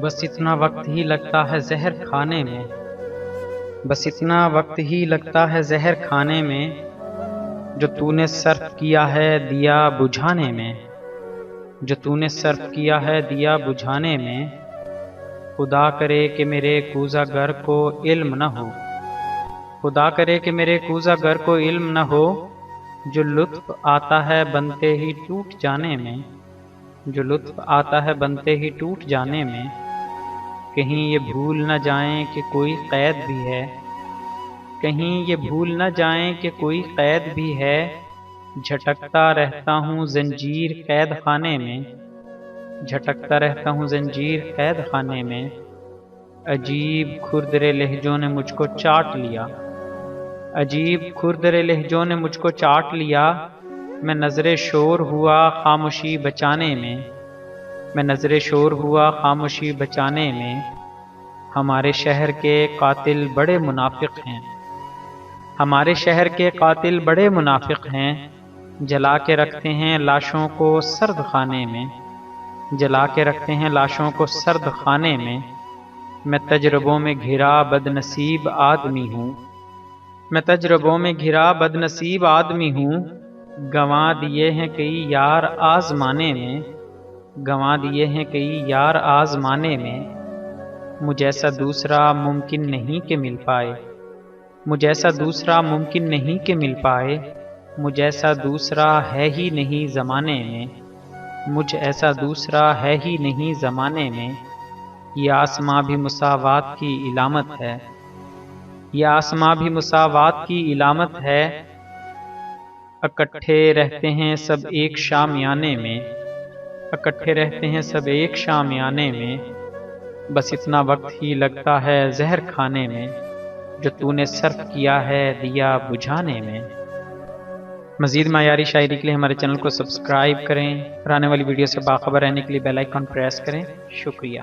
بس اتنا وقت ہی لگتا ہے زہر کھانے میں، بس اتنا وقت ہی لگتا ہے زہر کھانے میں، جو تو نے صرف کیا ہے دیا بجھانے میں، جو تو نے صرف کیا ہے دیا بجھانے میں۔ خدا کرے کہ میرے کوزہ گر کو علم نہ ہو، خدا کرے کہ میرے کوزہ گر کو علم نہ ہو، جو لطف آتا ہے بنتے ہی ٹوٹ جانے میں، جو لطف آتا ہے بنتے ہی ٹوٹ جانے میں۔ کہیں یہ بھول نہ جائیں کہ کوئی قید بھی ہے، کہیں یہ بھول نہ جائیں کہ کوئی قید بھی ہے، جھٹکتا رہتا ہوں زنجیر قید خانے میں، جھٹکتا رہتا ہوں زنجیر قید خانے میں۔ عجیب کھردرے لہجوں نے مجھ کو چاٹ لیا، عجیب کھردرے لہجوں نے مجھ کو چاٹ لیا، میں نظر شور ہوا خاموشی بچانے میں، میں نظر شور ہوا خاموشی بچانے میں۔ ہمارے شہر کے قاتل بڑے منافق ہیں، ہمارے شہر کے قاتل بڑے منافق ہیں، جلا کے رکھتے ہیں لاشوں کو سرد خانے میں، جلا کے رکھتے ہیں لاشوں کو سرد خانے میں۔ میں تجربوں میں گھرا بد نصیب آدمی ہوں، میں تجربوں میں گھرا بد نصیب آدمی ہوں، گنوا دیے ہیں کئی یار آزمانے میں، گنوا دیے ہیں کئی یار آزمانے میں۔ مجھ ایسا دوسرا ممکن نہیں کہ مل پائے، مجھ ایسا دوسرا ممکن نہیں کہ مل پائے، مجھ ایسا دوسرا ہے ہی نہیں زمانے میں، مجھ ایسا دوسرا ہے ہی نہیں زمانے میں۔ یہ آسماں بھی مساوات کی علامت ہے، یہ آسماں بھی مساوات کی علامت ہے، اکٹھے رہتے ہیں سب ایک شامیانے میں، اکٹھے رہتے ہیں سب ایک شامیانے میں۔ بس اتنا وقت ہی لگتا ہے زہر کھانے میں، جو تو نے صرف کیا ہے دیا بجھانے میں۔ مزید معیاری شاعری کے لیے ہمارے چینل کو سبسکرائب کریں اور آنے والی ویڈیو سے باخبر رہنے کے لیے بیل آئیکن پریس کریں۔ شکریہ۔